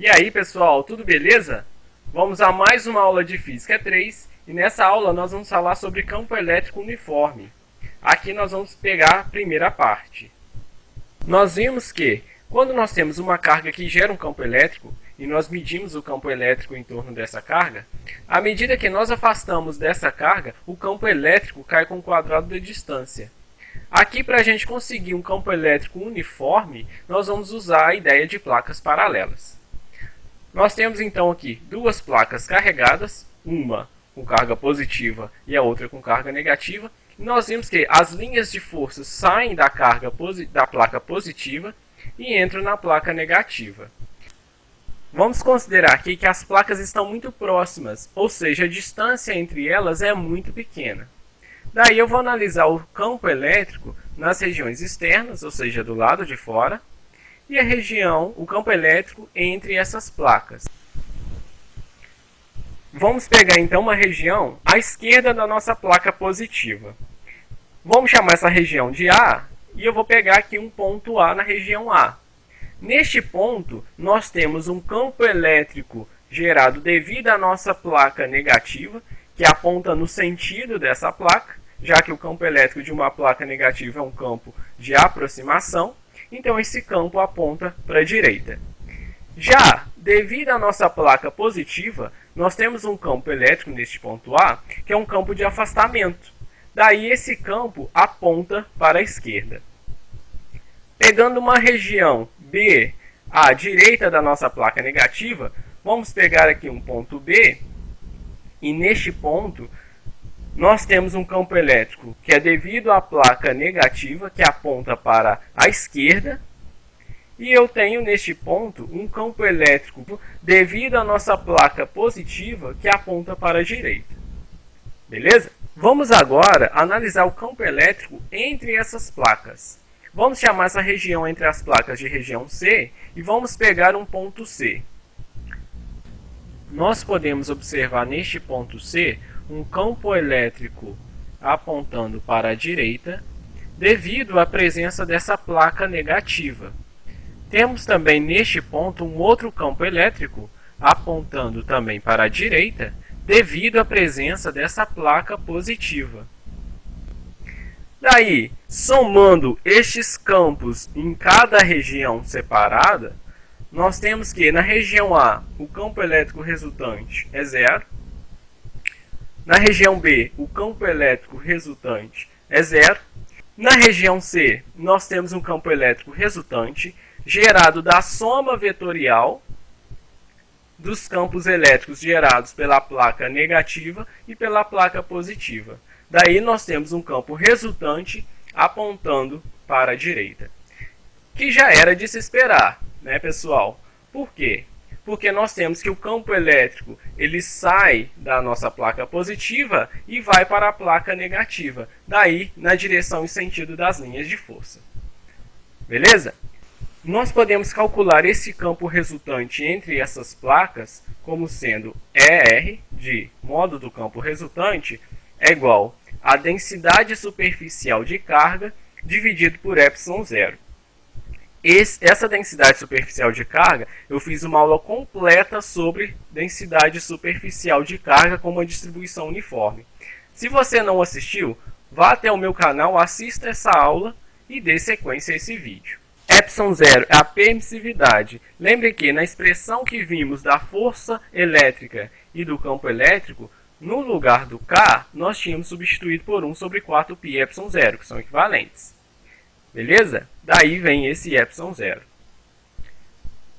E aí pessoal, tudo beleza? Vamos a mais uma aula de Física 3 e nessa aula nós vamos falar sobre campo elétrico uniforme. Aqui nós vamos pegar a primeira parte. Nós vimos que quando nós temos uma carga que gera um campo elétrico e nós medimos o campo elétrico em torno dessa carga, à medida que nós afastamos dessa carga, o campo elétrico cai com o quadrado da distância. Aqui, para a gente conseguir um campo elétrico uniforme, nós vamos usar a ideia de placas paralelas. Nós temos então aqui duas placas carregadas, uma com carga positiva e a outra com carga negativa. E nós vimos que as linhas de força saem da placa positiva e entram na placa negativa. Vamos considerar aqui que as placas estão muito próximas, ou seja, a distância entre elas é muito pequena. Daí eu vou analisar o campo elétrico nas regiões externas, ou seja, do lado de fora, e a região, o campo elétrico entre essas placas. Vamos pegar então uma região à esquerda da nossa placa positiva. Vamos chamar essa região de A e eu vou pegar aqui um ponto A na região A. Neste ponto, nós temos um campo elétrico gerado devido à nossa placa negativa, que aponta no sentido dessa placa, já que o campo elétrico de uma placa negativa é um campo de aproximação, então esse campo aponta para a direita. Já devido à nossa placa positiva, nós temos um campo elétrico neste ponto A, que é um campo de afastamento. Daí esse campo aponta para a esquerda. Pegando uma região B à direita da nossa placa negativa, vamos pegar aqui um ponto B, e neste ponto nós temos um campo elétrico que é devido à placa negativa, que aponta para a esquerda, e eu tenho neste ponto um campo elétrico devido à nossa placa positiva, que aponta para a direita. Beleza? Vamos agora analisar o campo elétrico entre essas placas. Vamos chamar essa região entre as placas de região C e vamos pegar um ponto C. Nós podemos observar neste ponto C um campo elétrico apontando para a direita devido à presença dessa placa negativa. Temos também neste ponto um outro campo elétrico apontando também para a direita devido à presença dessa placa positiva. Daí, somando estes campos em cada região separada, nós temos que na região A o campo elétrico resultante é 0. Na região B o campo elétrico resultante é 0. Na região C nós temos um campo elétrico resultante gerado da soma vetorial dos campos elétricos gerados pela placa negativa e pela placa positiva. Daí nós temos um campo resultante apontando para a direita. Que já era de se esperar, né, pessoal? Por quê? Porque nós temos que o campo elétrico ele sai da nossa placa positiva e vai para a placa negativa. Daí na direção e sentido das linhas de força. Beleza? Nós podemos calcular esse campo resultante entre essas placas como sendo ER, de modo do campo resultante, é igual a densidade superficial de carga dividido por ε0. Essa densidade superficial de carga, eu fiz uma aula completa sobre densidade superficial de carga com uma distribuição uniforme. Se você não assistiu, vá até o meu canal, assista essa aula e dê sequência a esse vídeo. ε0 é a permissividade. Lembre que na expressão que vimos da força elétrica e do campo elétrico, no lugar do K, nós tínhamos substituído por 1 sobre 4πε0, que são equivalentes. Beleza? Daí vem esse ε0.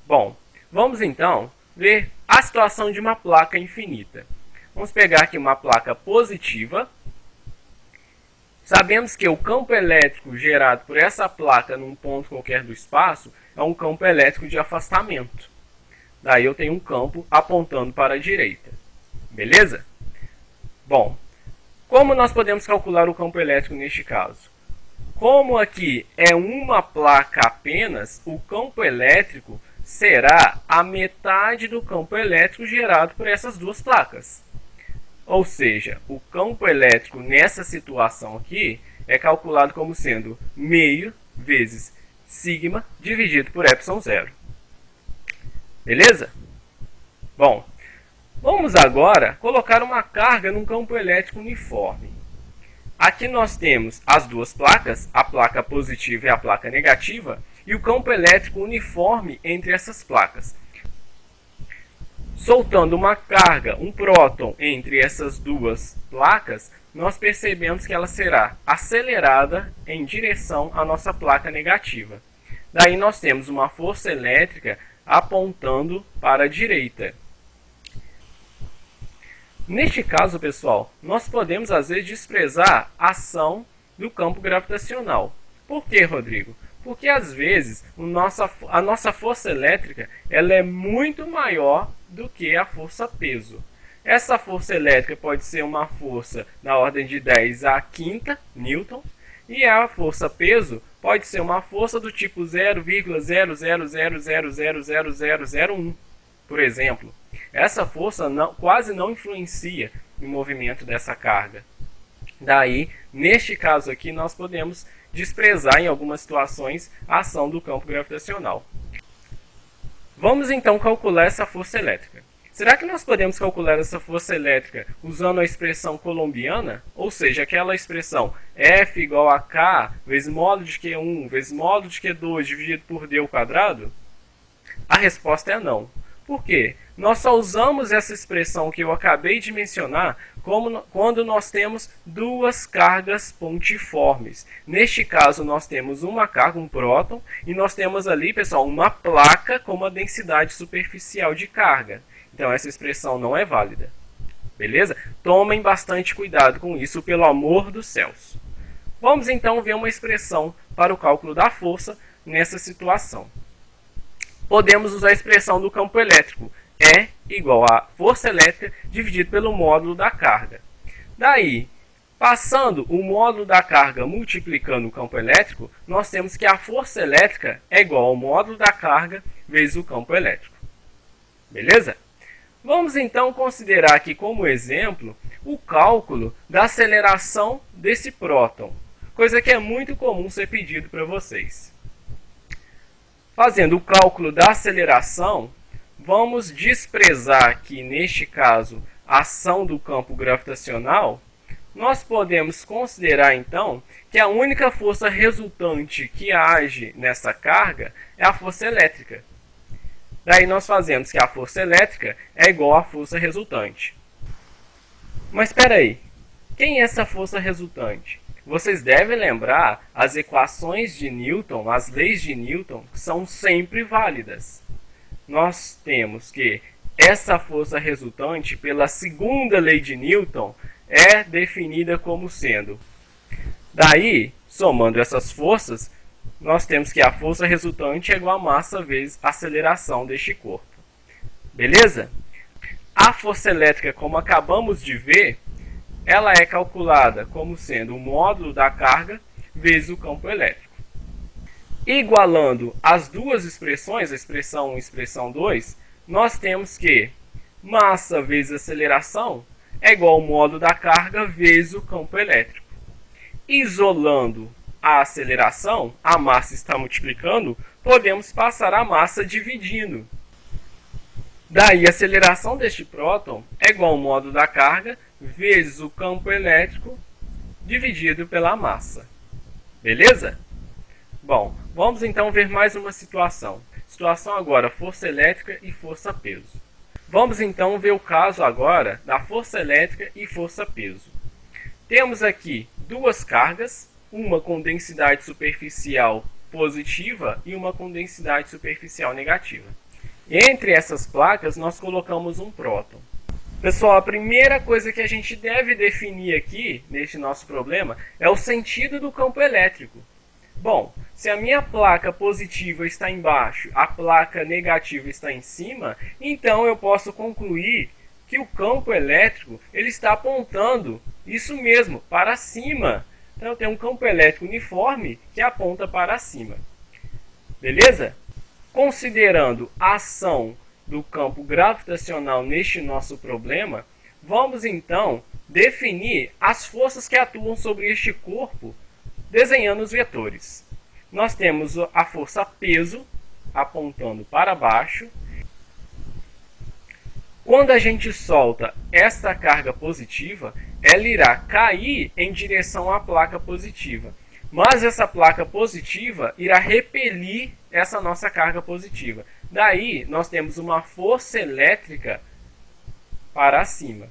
Bom, vamos então ver a situação de uma placa infinita. Vamos pegar aqui uma placa positiva. Sabemos que o campo elétrico gerado por essa placa num ponto qualquer do espaço é um campo elétrico de afastamento. Daí eu tenho um campo apontando para a direita. Beleza? Bom, como nós podemos calcular o campo elétrico neste caso? Como aqui é uma placa apenas, o campo elétrico será a metade do campo elétrico gerado por essas duas placas. Ou seja, o campo elétrico nessa situação aqui é calculado como sendo meio vezes sigma dividido por ε0. Beleza? Bom, vamos agora colocar uma carga num campo elétrico uniforme. Aqui nós temos as duas placas, a placa positiva e a placa negativa, e o campo elétrico uniforme entre essas placas. Soltando uma carga, um próton, entre essas duas placas, nós percebemos que ela será acelerada em direção à nossa placa negativa. Daí nós temos uma força elétrica apontando para a direita. Neste caso, pessoal, nós podemos às vezes desprezar a ação do campo gravitacional. Por quê, Rodrigo? Porque às vezes a nossa força elétrica ela é muito maior do que a força peso. Essa força elétrica pode ser uma força na ordem de 10 a quinta newton, e a força peso pode ser uma força do tipo 0,000000001, por exemplo. Essa força quase não influencia no movimento dessa carga. Daí, neste caso aqui, nós podemos desprezar em algumas situações a ação do campo gravitacional. Vamos então calcular essa força elétrica. Será que nós podemos calcular essa força elétrica usando a expressão colombiana? Ou seja, aquela expressão F igual a K vezes módulo de Q1 vezes módulo de Q2 dividido por D ao quadrado? A resposta é não. Por quê? Nós só usamos essa expressão que eu acabei de mencionar quando nós temos duas cargas pontiformes. Neste caso, nós temos uma carga, um próton, e nós temos ali, pessoal, uma placa com uma densidade superficial de carga. Então, essa expressão não é válida. Beleza? Tomem bastante cuidado com isso, pelo amor dos céus. Vamos, então, ver uma expressão para o cálculo da força nessa situação. Podemos usar a expressão do campo elétrico. E igual a força elétrica dividido pelo módulo da carga. Daí, passando o módulo da carga multiplicando o campo elétrico, nós temos que a força elétrica é igual ao módulo da carga vezes o campo elétrico. Beleza? Vamos então considerar aqui como exemplo o cálculo da aceleração desse próton, coisa que é muito comum ser pedido para vocês. Fazendo o cálculo da aceleração, vamos desprezar aqui, neste caso, a ação do campo gravitacional. Nós podemos considerar, então, que a única força resultante que age nessa carga é a força elétrica. Daí nós fazemos que a força elétrica é igual à força resultante. Mas espera aí, quem é essa força resultante? Vocês devem lembrar, as equações de Newton, as leis de Newton, são sempre válidas. Nós temos que essa força resultante, pela segunda lei de Newton, é definida como sendo. Daí, somando essas forças, nós temos que a força resultante é igual a massa vezes a aceleração deste corpo. Beleza? A força elétrica, como acabamos de ver, ela é calculada como sendo o módulo da carga vezes o campo elétrico. Igualando as duas expressões, a expressão 1 e a expressão 2, nós temos que massa vezes aceleração é igual ao módulo da carga vezes o campo elétrico. Isolando a aceleração, a massa está multiplicando, podemos passar a massa dividindo. Daí a aceleração deste próton é igual ao módulo da carga vezes o campo elétrico dividido pela massa. Beleza? Bom, vamos então ver mais uma situação. Situação agora, força elétrica e força peso. Vamos então ver o caso agora da força elétrica e força peso. Temos aqui duas cargas, uma com densidade superficial positiva e uma com densidade superficial negativa. Entre essas placas nós colocamos um próton. Pessoal, a primeira coisa que a gente deve definir aqui, neste nosso problema, é o sentido do campo elétrico. Bom, se a minha placa positiva está embaixo, a placa negativa está em cima, então eu posso concluir que o campo elétrico ele está apontando, isso mesmo, para cima. Então eu tenho um campo elétrico uniforme que aponta para cima. Beleza? Considerando a ação do campo gravitacional neste nosso problema, vamos então definir as forças que atuam sobre este corpo desenhando os vetores. Nós temos a força peso apontando para baixo Quando a gente solta esta carga positiva, ela irá cair em direção à placa positiva. Mas essa placa positiva irá repelir essa nossa carga positiva. Daí, nós temos uma força elétrica para cima.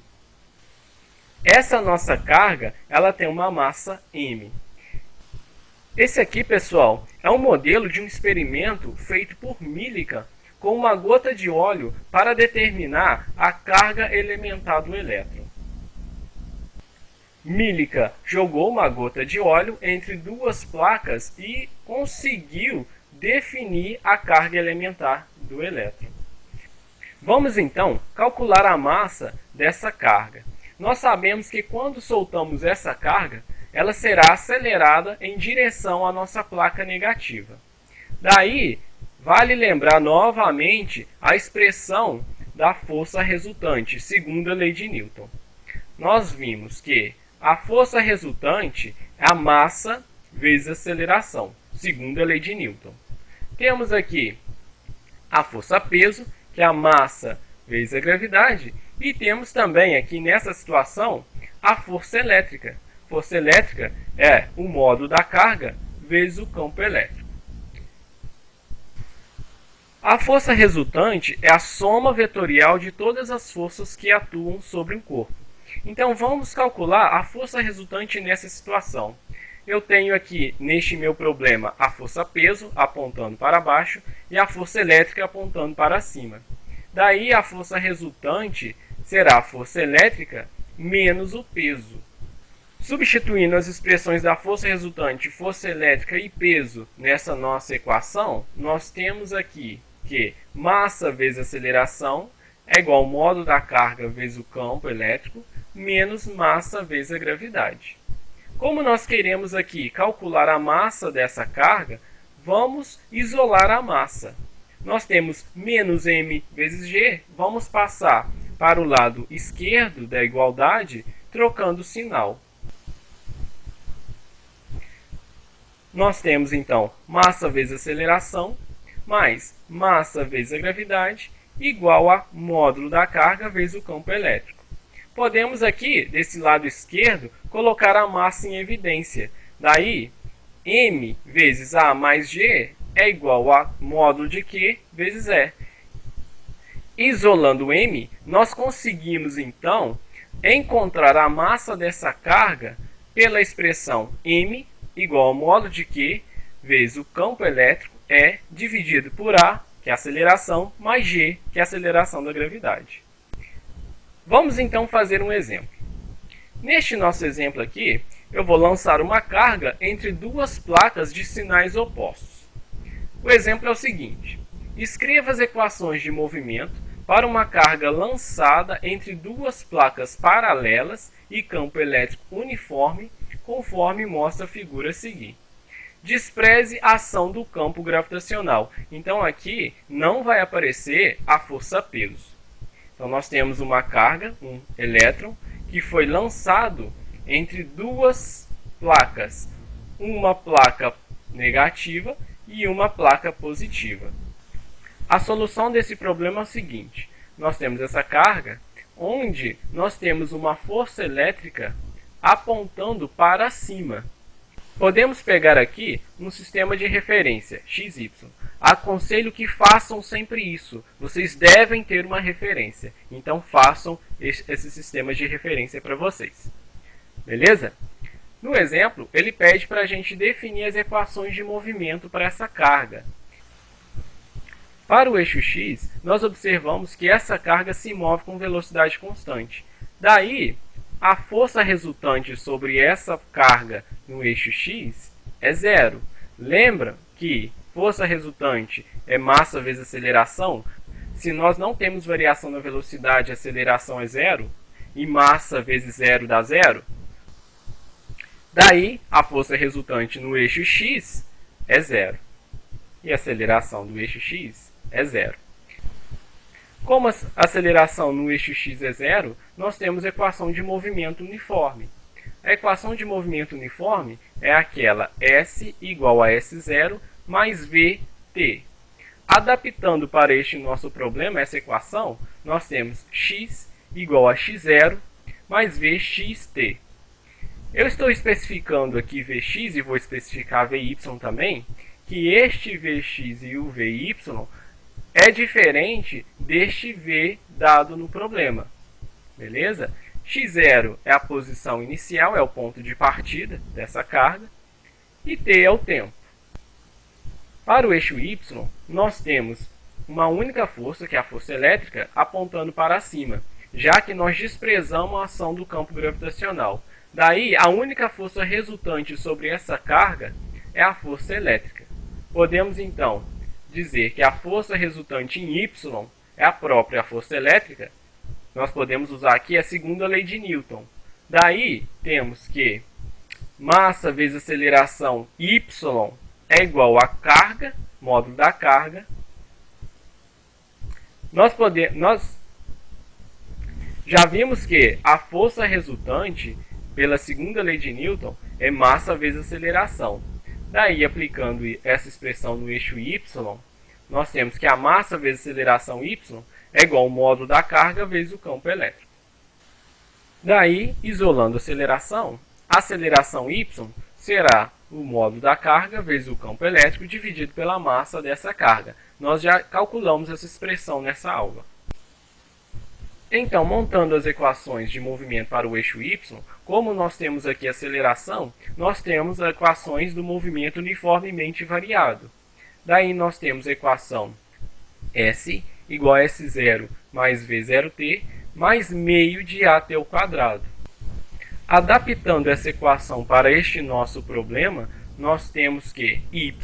Essa nossa carga, ela tem uma massa m. Esse aqui, pessoal, é um modelo de um experimento feito por Millikan com uma gota de óleo para determinar a carga elementar do elétron. Millikan jogou uma gota de óleo entre duas placas e conseguiu definir a carga elementar do elétron. Vamos então calcular a massa dessa carga. Nós sabemos que quando soltamos essa carga, ela será acelerada em direção à nossa placa negativa. Daí, vale lembrar novamente a expressão da força resultante, segundo a lei de Newton. Nós vimos que a força resultante é a massa vezes a aceleração, segundo a lei de Newton. Temos aqui a força-peso, que é a massa vezes a gravidade, e temos também aqui nessa situação a força elétrica. Força elétrica é o módulo da carga vezes o campo elétrico. A força resultante é a soma vetorial de todas as forças que atuam sobre um corpo. Então vamos calcular a força resultante nessa situação. Eu tenho aqui, neste meu problema, a força-peso apontando para baixo e a força elétrica apontando para cima. Daí a força resultante será a força elétrica menos o peso. Substituindo as expressões da força resultante, força elétrica e peso nessa nossa equação, nós temos aqui que massa vezes aceleração é igual ao módulo da carga vezes o campo elétrico menos massa vezes a gravidade. Como nós queremos aqui calcular a massa dessa carga, vamos isolar a massa. Nós temos menos m vezes g, vamos passar para o lado esquerdo da igualdade, trocando o sinal. Nós temos então massa vezes aceleração, mais massa vezes a gravidade, igual a módulo da carga vezes o campo elétrico. Podemos aqui, desse lado esquerdo, colocar a massa em evidência. Daí, m vezes a mais g é igual a módulo de q vezes e. Isolando m, nós conseguimos então encontrar a massa dessa carga pela expressão m igual ao módulo de q vezes o campo elétrico E dividido por a, que é a aceleração, mais g, que é a aceleração da gravidade. Vamos então fazer um exemplo. Neste nosso exemplo aqui, eu vou lançar uma carga entre duas placas de sinais opostos. O exemplo é o seguinte: escreva as equações de movimento para uma carga lançada entre duas placas paralelas e campo elétrico uniforme, conforme mostra a figura a seguir. Despreze a ação do campo gravitacional. Então aqui não vai aparecer a força-peso. Então nós temos uma carga, um elétron, que foi lançado entre duas placas, uma placa negativa e uma placa positiva. A solução desse problema é o seguinte: nós temos essa carga, onde nós temos uma força elétrica apontando para cima. Podemos pegar aqui um sistema de referência, XY. Aconselho que façam sempre isso. Vocês devem ter uma referência. Então façam esse sistema de referência para vocês. Beleza? No exemplo, ele pede para a gente definir as equações de movimento para essa carga. Para o eixo x, nós observamos que essa carga se move com velocidade constante. Daí, a força resultante sobre essa carga no eixo x é zero. Lembra que força resultante é massa vezes aceleração? Se nós não temos variação na velocidade, a aceleração é zero, e massa vezes zero dá zero. Daí, a força resultante no eixo x é zero. E a aceleração do eixo x é zero. Como a aceleração no eixo x é zero, nós temos a equação de movimento uniforme. A equação de movimento uniforme é aquela S igual a S0 mais VT. Adaptando para este nosso problema, essa equação, nós temos x igual a x0 mais vxt. Eu estou especificando aqui Vx e vou especificar Vy também, que este Vx e o Vy é diferente deste V dado no problema. Beleza? x0 é a posição inicial, é o ponto de partida dessa carga, e t é o tempo. Para o eixo y, nós temos uma única força, que é a força elétrica, apontando para cima, já que nós desprezamos a ação do campo gravitacional. Daí, a única força resultante sobre essa carga é a força elétrica. Podemos, então, dizer que a força resultante em Y é a própria força elétrica. Nós podemos usar aqui a segunda lei de Newton. Daí, temos que massa vezes aceleração Y é igual a carga, módulo da carga. Nós já vimos que a força resultante, pela segunda lei de Newton, é massa vezes aceleração. Daí, aplicando essa expressão no eixo y, nós temos que a massa vezes aceleração y é igual ao módulo da carga vezes o campo elétrico. Daí, isolando a aceleração y será o módulo da carga vezes o campo elétrico dividido pela massa dessa carga. Nós já calculamos essa expressão nessa aula. Então, montando as equações de movimento para o eixo y, como nós temos aqui aceleração, nós temos as equações do movimento uniformemente variado. Daí nós temos a equação S igual a S0 mais V0t mais meio de AT ao quadrado. Adaptando essa equação para este nosso problema, nós temos que y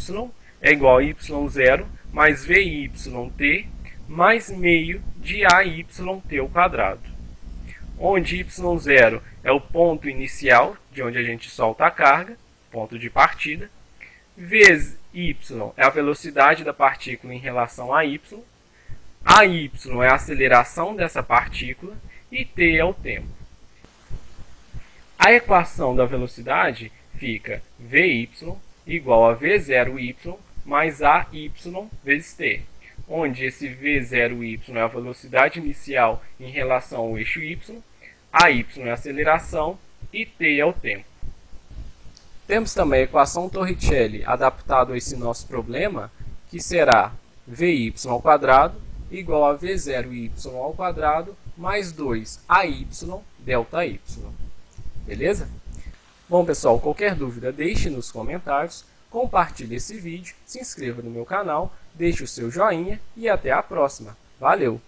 é igual a y0 mais VYT mais meio de AYT ao quadrado, onde y0 é o ponto inicial, de onde a gente solta a carga, ponto de partida, vezes y é a velocidade da partícula em relação a y é a aceleração dessa partícula e t é o tempo. A equação da velocidade fica Vy igual a V0y mais AY vezes t, onde esse V0y é a velocidade inicial em relação ao eixo y, AY é a aceleração e t é o tempo. Temos também a equação Torricelli adaptada a esse nosso problema, que será Vy ao quadrado igual a V0y ao quadrado mais 2AY delta y. Beleza? Bom, pessoal, qualquer dúvida deixe nos comentários, compartilhe esse vídeo, se inscreva no meu canal, deixe o seu joinha e até a próxima. Valeu!